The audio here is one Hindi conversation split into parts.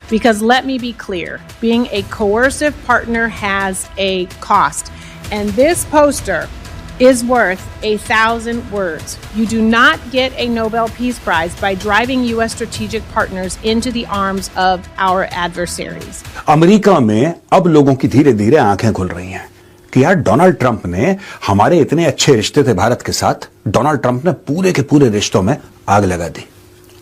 Because let me be clear, being a coercive partner has a cost. And this poster is worth 1,000 words. You do not get a Nobel Peace Prize by driving U.S. strategic partners into the arms of our adversaries. America में अब लोगों की धीरे धीरे आंखें खुल रही हैं कि यार डोनाल्ड ट्रंप ने, हमारे इतने अच्छे रिश्ते थे भारत के साथ, डोनाल्ड ट्रंप ने पूरे के पूरे रिश्तों में आग लगा दी।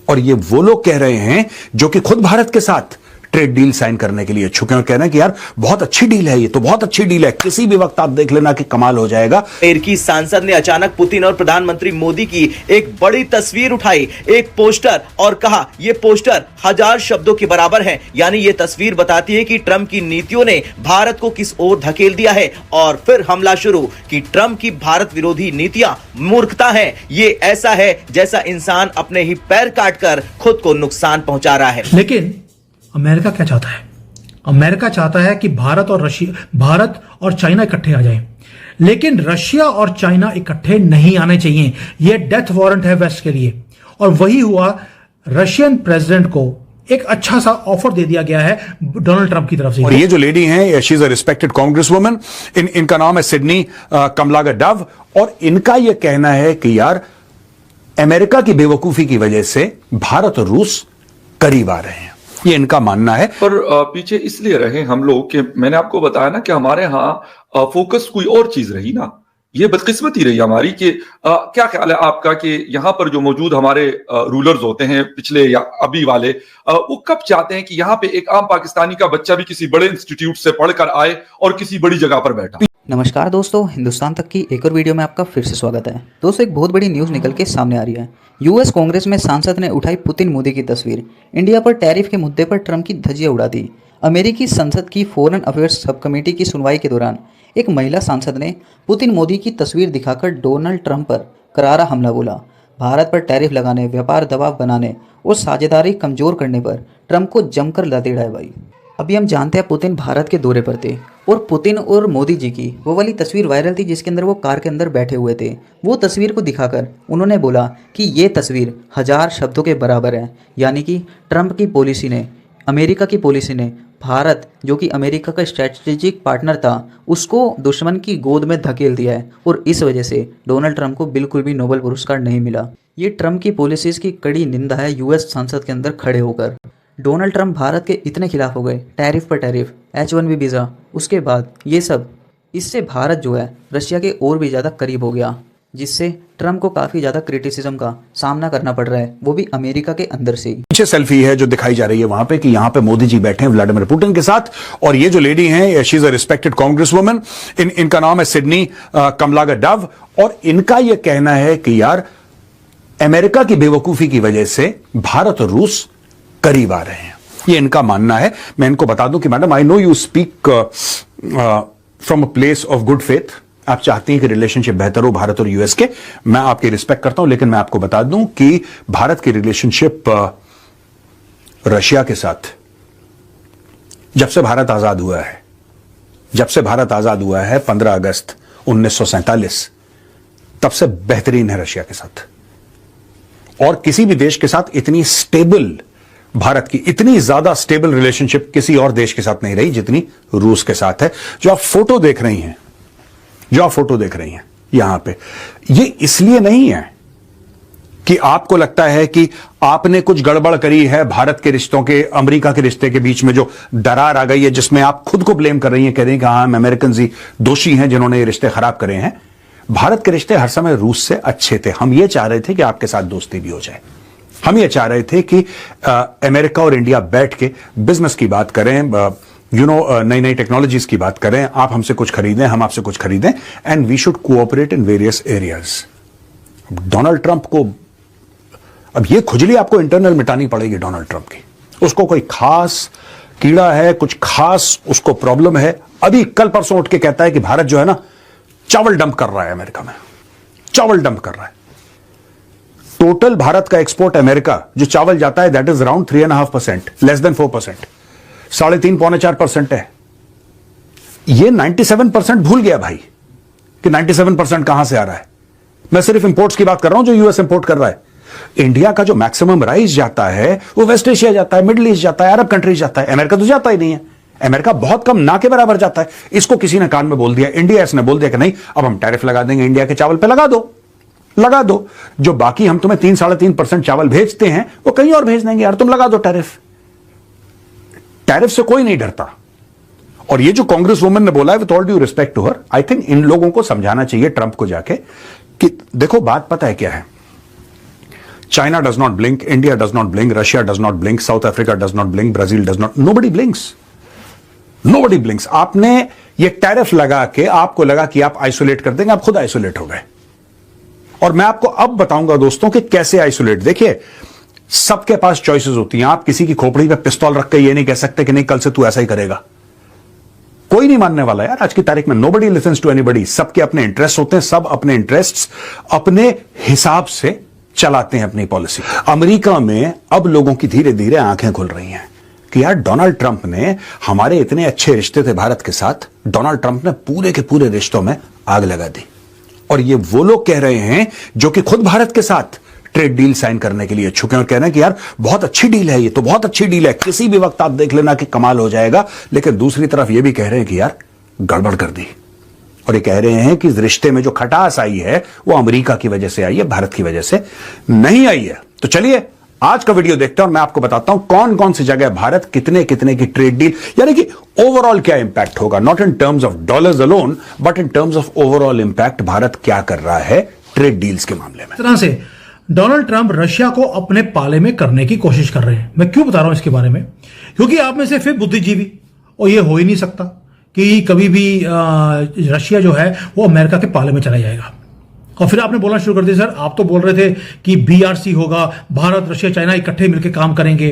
और ये वो लोग कह रहे हैं जो कि खुद भारत के साथ ट्रेड डील साइन करने के लिए इच्छुक हैं और कह रहे हैं कि यार बहुत अच्छी डील है, ये तो बहुत अच्छी डील है, किसी भी वक्त आप देख लेना कि कमाल हो जाएगा। अमेरिकी सांसद ने अचानक पुतिन और प्रधानमंत्री मोदी की एक बड़ी तस्वीर उठाई, एक पोस्टर, और कहा यह पोस्टर 1000 शब्दों के बराबर है। यानी यह तस्वीर बताती है कि ट्रंप की नीतियों ने भारत को किस ओर धकेल दिया है। और फिर हमला शुरू कि ट्रंप की भारत विरोधी नीतियां मूर्खता है। ये ऐसा है जैसा इंसान अपने ही पैर काटकर खुद को नुकसान पहुंचा रहा है। लेकिन अमेरिका क्या चाहता है? अमेरिका चाहता है कि भारत और चाइना इकट्ठे आ जाएं। लेकिन रशिया और चाइना इकट्ठे नहीं आने चाहिए। यह डेथ वारंट है वेस्ट के लिए। और वही हुआ, रशियन प्रेसिडेंट को एक अच्छा सा ऑफर दे दिया गया है डोनाल्ड ट्रंप की तरफ से। और ये जो लेडी हैं, she is a respected Congress woman, इनका नाम है सिडनी कमलागर डव। और इनका यह कहना है कि यार अमेरिका की बेवकूफी की वजह से भारत और रूस करीब आ रहे हैं, ये इनका मानना है। पर पीछे इसलिए रहे हम लोग कि मैंने आपको बताया ना कि हमारे यहाँ फोकस कोई और चीज रही ना, ये बदकिस्मती रही हमारी कि क्या ख्याल है आपका कि यहाँ पर जो मौजूद हमारे रूलर्स होते हैं पिछले या अभी वाले, वो कब चाहते हैं कि यहाँ पे एक आम पाकिस्तानी का बच्चा भी किसी बड़े इंस्टीट्यूट से पढ़कर आए और किसी बड़ी जगह पर बैठा। नमस्कार दोस्तों, हिंदुस्तान तक की एक और वीडियो में आपका फिर से स्वागत है। दोस्तों, एक बहुत बड़ी न्यूज़ निकल के सामने आ रही है। यूएस कांग्रेस में सांसद ने उठाई पुतिन मोदी की तस्वीर। इंडिया पर टैरिफ के मुद्दे पर ट्रंप की धज्जियां उड़ा दी। अमेरिकी संसद की फॉरेन अफेयर्स सब कमेटी की सुनवाई के दौरान एक महिला सांसद ने पुतिन मोदी की तस्वीर दिखाकर डोनाल्ड ट्रंप पर करारा हमला बोला। भारत पर टैरिफ लगाने, व्यापार दबाव बनाने और साझेदारी कमजोर करने पर ट्रंप को जमकर लतेड़ा है भाई। अभी हम जानते हैं पुतिन भारत के दौरे पर थे और पुतिन और मोदी जी की वो वाली तस्वीर वायरल थी जिसके अंदर वो कार के अंदर बैठे हुए थे। वो तस्वीर को दिखाकर उन्होंने बोला कि ये तस्वीर 1000 शब्दों के बराबर है। यानी कि ट्रंप की पॉलिसी ने, अमेरिका की पॉलिसी ने भारत, जो कि अमेरिका का स्ट्रेटेजिक पार्टनर था, उसको दुश्मन की गोद में धकेल दिया है। और इस वजह से डोनाल्ड ट्रंप को बिल्कुल भी नोबेल पुरस्कार नहीं मिला। ये ट्रंप की पॉलिसीज़ की कड़ी निंदा है यूएस संसद के अंदर खड़े होकर। डोनाल्ड ट्रंप भारत के इतने खिलाफ हो गए, टैरिफ पर टैरिफ, H1B वीज़ा, उसके बाद ये सब, इससे भारत जो है रशिया के और भी ज़्यादा करीब हो गया, जिससे ट्रंप को काफ़ी ज़्यादा क्रिटिसिज्म का सामना करना पड़ रहा है, वो भी अमेरिका के अंदर से ही। पीछे सेल्फी है जो दिखाई जा रही है वहां पे कि यहां पे मोदी जी बैठे हैं व्लादिमीर पुतिन के साथ। और ये जो लेडी हैं, she is a respected Congress woman, इनका नाम है सिडनी कमलागर डव। और इनका यह कहना है कि यार अमेरिका की बेवकूफी की वजह से भारत और रूस करीब आ रहे हैं, ये इनका मानना है। मैं इनको बता दूं कि madam, I know you speak from a place of good faith. आप चाहती हैं कि रिलेशनशिप बेहतर हो भारत और यूएस के, मैं आपकी रिस्पेक्ट करता हूं। लेकिन मैं आपको बता दूं कि भारत की रिलेशनशिप रशिया के साथ जब से भारत आजाद हुआ है, 15 अगस्त 1947, तब से बेहतरीन है रशिया के साथ। और किसी भी देश के साथ इतनी स्टेबल, भारत की इतनी ज्यादा स्टेबल रिलेशनशिप किसी और देश के साथ नहीं रही जितनी रूस के साथ है। जो आप फोटो देख रही हैं यहां पे, ये इसलिए नहीं है कि आपको लगता है कि आपने कुछ गड़बड़ करी है भारत के रिश्तों के, अमेरिका के रिश्ते के बीच में जो दरार आ गई है, जिसमें आप खुद को ब्लेम कर रही हैं, कह रही हैं कि हाँ, अमेरिकन ही दोषी हैं जिन्होंने ये रिश्ते खराब करे हैं। भारत के रिश्ते हर समय रूस से अच्छे थे। हम ये चाह रहे थे कि आपके साथ दोस्ती भी हो जाए। हम ये चाह रहे थे कि अमेरिका और इंडिया बैठ के बिजनेस की बात करें, नई नई टेक्नोलॉजीज की बात करें, आप हमसे कुछ खरीदें, हम आपसे कुछ खरीदें, and we should cooperate in various areas. Donald Trump को अब ये खुजली आपको इंटरनल मिटानी पड़ेगी डोनाल्ड ट्रंप की। उसको कोई खास कीड़ा है, कुछ खास उसको प्रॉब्लम है। अभी कल परसों उठ के कहता है कि भारत जो है ना चावल डंप कर रहा है अमेरिका में, चावल डंप कर रहा है। टोटल भारत का एक्सपोर्ट अमेरिका जो चावल जाता है, that is around 3.5%, less than 4%, 3.5-4% है। ये 97% भूल गया भाई कि 97% कहां से आ रहा है। मैं सिर्फ इंपोर्ट्स की बात कर रहा हूं जो यूएस इंपोर्ट कर रहा है। इंडिया का जो मैक्सिमम राइस जाता है वो वेस्ट एशिया जाता है, मिडिल ईस्ट जाता है, अरब कंट्रीज जाता है। अमेरिका तो जाता ही नहीं है। अमेरिका बहुत कम, ना के बराबर जाता है। इसको किसी ने कान में बोल दिया, इंडिया इसने बोल दिया कि नहीं अब हम टैरिफ लगा देंगे इंडिया के चावल पे, लगा दो। जो बाकी हम तुम्हें 3-3.5% चावल भेजते हैं वो कहीं और भेज देंगे यार, तुम लगा दो टैरिफ। टैरिफ से कोई नहीं डरता। और ये जो कांग्रेस वुमन ने बोला है, with all due respect to her, I think इन लोगों को समझाना चाहिए ट्रंप को जाके कि देखो बात पता है क्या है, China does not blink, India does not blink, Russia does not blink, south Africa does not blink, Brazil does not, nobody blinks. आपने ये टैरिफ लगा के आपको लगा कि आप आइसोलेट कर देंगे, आप खुद आइसोलेट हो गए। और मैं आपको अब बताऊंगा दोस्तों कि कैसे आइसोलेट। देखिए सबके पास चॉइसेस होती हैं। आप किसी की खोपड़ी पे पिस्तौल रख के ये नहीं कह सकते कि नहीं कल से तू ऐसा ही करेगा। कोई नहीं मानने वाला यार आज की तारीख में। Nobody listens to anybody. सबके अपने इंटरेस्ट होते हैं, सब अपने इंटरेस्ट्स अपने हिसाब से चलाते हैं अपनी पॉलिसी। अमेरिका में अब लोगों की धीरे धीरे आंखें खुल रही हैं कि यार डोनाल्ड ट्रंप ने, हमारे इतने अच्छे रिश्ते थे भारत के साथ, डोनाल्ड ट्रंप ने पूरे के पूरे रिश्तों में आग लगा दी। और ये वो लोग कह रहे हैं जो कि खुद भारत के साथ ट्रेड डील साइन करने के लिए इच्छुक हैं और कह रहे हैं कि यार बहुत अच्छी डील है, ये तो बहुत अच्छी डील है, किसी भी वक्त आप देख लेना कि कमाल हो जाएगा। लेकिन दूसरी तरफ ये भी कह रहे हैं कि यार गड़बड़ कर दी। और ये कह रहे हैं कि इस रिश्ते में जो खटास आई है वो अमेरिका की वजह से आई है, भारत की वजह से नहीं आई है। तो चलिए आज का वीडियो देखते हैं और मैं आपको बताता हूं कौन कौन सी जगह भारत कितने कितने की ट्रेड डील, यानी कि ओवरऑल क्या इंपैक्ट होगा, not in terms of dollars alone but in terms of overall impact, Bharat क्या कर रहा है ट्रेड डील्स के मामले में। इस तरह से डोनाल्ड ट्रंप रशिया को अपने पाले में करने की कोशिश कर रहे हैं। मैं क्यों बता रहा हूं इसके बारे में, क्योंकि आप में से फिर बुद्धिजीवी, और ये हो ही नहीं सकता कि कभी भी रशिया जो है वो अमेरिका के पाले में चला जाएगा। और फिर आपने बोलना शुरू कर दिया, सर आप तो बोल रहे थे कि BRC होगा, भारत रशिया चाइना इकट्ठे मिलकर काम करेंगे।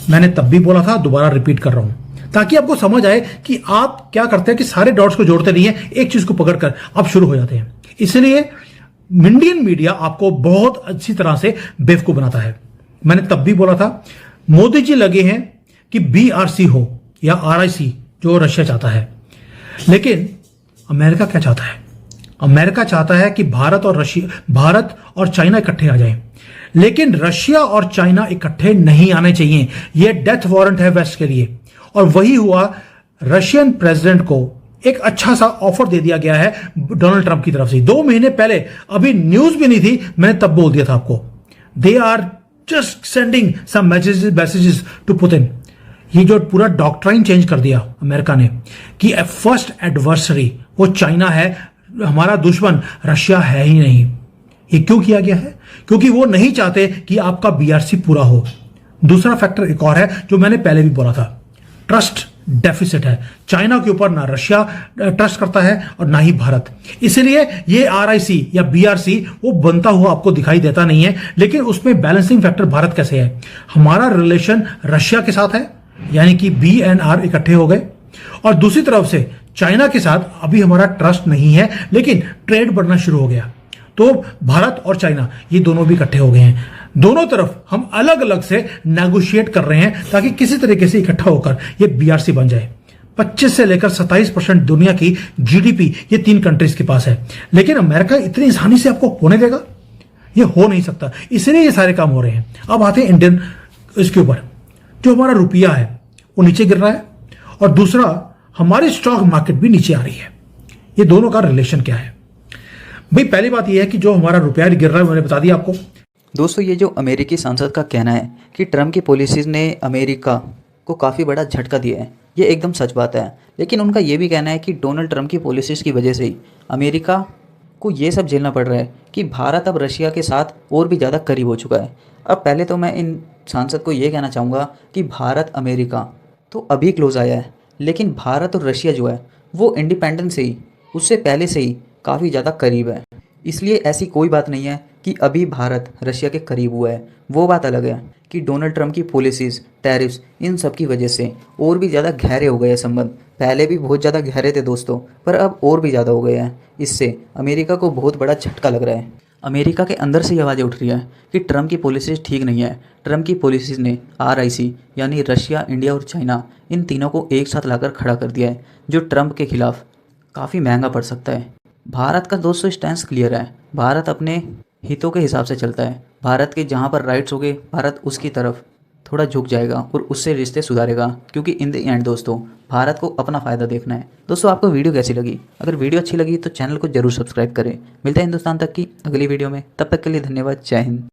मैंने तब भी बोला था, दोबारा रिपीट कर रहा हूं ताकि आपको समझ आए कि आप क्या करते हैं कि सारे डॉट्स को जोड़ते नहीं है, एक चीज को पकड़कर आप शुरू हो जाते हैं। इसलिए इंडियन मीडिया आपको बहुत अच्छी तरह से बेवकूफ बनाता है। मैंने तब भी बोला था, मोदी जी लगे हैं कि BRC हो या RIC जो रशिया चाहता है, लेकिन अमेरिका क्या चाहता है? अमेरिका चाहता है कि भारत और चाइना इकट्ठे आ जाएं। लेकिन रशिया और चाइना इकट्ठे नहीं आने चाहिए, यह डेथ वारंट है वेस्ट के लिए। और वही हुआ, रशियन प्रेसिडेंट को एक अच्छा सा ऑफर दे दिया गया है डोनाल्ड ट्रंप की तरफ से। 2 महीने पहले, अभी न्यूज भी नहीं थी, मैंने तब बोल दिया था आपको, they are just sending some messages to Putin. ये जो पूरा डॉक्ट्राइन चेंज कर दिया अमेरिका ने कि फर्स्ट एडवर्सरी वो चाइना है, हमारा दुश्मन रशिया है ही नहीं। ये क्यों किया गया है? क्योंकि वो नहीं चाहते कि आपका BRC पूरा हो। दूसरा फैक्टर एक और है जो मैंने पहले भी बोला था, ट्रस्ट डेफिसिट है। चाइना के ऊपर ना रशिया ट्रस्ट करता है और ना ही भारत। इसलिए ये RIC या BRC वो बनता हुआ आपको दिखाई देता नहीं है। लेकिन उसमें बैलेंसिंग फैक्टर भारत कैसे है? हमारा रिलेशन रशिया के साथ है, यानी कि B and R इकट्ठे हो गए, और दूसरी तरफ से चाइना के साथ अभी हमारा ट्रस्ट नहीं है, लेकिन ट्रेड बढ़ना शुरू हो गया। तो भारत और चाइना ये दोनों भी इकट्ठे हो गए हैं। दोनों तरफ हम अलग अलग से नेगोशिएट कर रहे हैं ताकि किसी तरीके से इकट्ठा होकर ये BRC बन जाए। 25 से लेकर 27% दुनिया की GDP ये 3 कंट्रीज के पास है, लेकिन अमेरिका इतनी आसानी से आपको होने देगा? ये हो नहीं सकता। इसलिए ये सारे काम हो रहे हैं। अब आते हैं इंडियन इसके ऊपर, जो हमारा रुपया है वो नीचे गिर रहा है, और दूसरा हमारी स्टॉक मार्केट भी नीचे आ रही है। ये दोनों का रिलेशन क्या है भाई? पहली बात यह है कि जो हमारा रुपया गिर रहा है, मैंने बता दिया आपको। दोस्तों, ये जो अमेरिकी सांसद का कहना है कि ट्रंप की पॉलिसीज़ ने अमेरिका को काफ़ी बड़ा झटका दिया है, ये एकदम सच बात है। लेकिन उनका ये भी कहना है कि डोनाल्ड ट्रंप की पॉलिसीज़ की वजह से ही अमेरिका को ये सब झेलना पड़ रहा है कि भारत अब रशिया के साथ और भी ज़्यादा करीब हो चुका है। अब पहले तो मैं इन सांसद को ये कहना चाहूँगा कि भारत अमेरिका तो अभी क्लोज आया है, लेकिन भारत और रशिया जो है वो इंडिपेंडेंस से ही, उससे पहले से ही काफ़ी ज़्यादा करीब है। इसलिए ऐसी कोई बात नहीं है कि अभी भारत रशिया के करीब हुआ है। वो बात अलग है कि डोनाल्ड ट्रंप की पॉलिसीज़, टैरिफ्स, इन सब की वजह से और भी ज़्यादा गहरे हो गए हैं संबंध। पहले भी बहुत ज़्यादा गहरे थे दोस्तों, पर अब और भी ज़्यादा हो गए हैं। इससे अमेरिका को बहुत बड़ा झटका लग रहा है। अमेरिका के अंदर से ये आवाज़ें उठ रही है कि ट्रंप की पॉलिसीज़ ठीक नहीं है। ट्रंप की पॉलिसीज़ ने RIC यानी रशिया, इंडिया और चाइना, इन तीनों को एक साथ लाकर खड़ा कर दिया है, जो ट्रंप के खिलाफ काफ़ी महंगा पड़ सकता है। भारत का दोस्तों स्टैंस क्लियर है। भारत अपने हितों के हिसाब से चलता है। भारत के जहाँ पर राइट्स होंगे भारत उसकी तरफ थोड़ा झुक जाएगा और उससे रिश्ते सुधारेगा, क्योंकि इन द एंड दोस्तों भारत को अपना फ़ायदा देखना है। दोस्तों आपको वीडियो कैसी लगी? अगर वीडियो अच्छी लगी तो चैनल को जरूर सब्सक्राइब करें। मिलते हैं हिंदुस्तान तक की अगली वीडियो में, तब तक के लिए धन्यवाद। जय हिंद।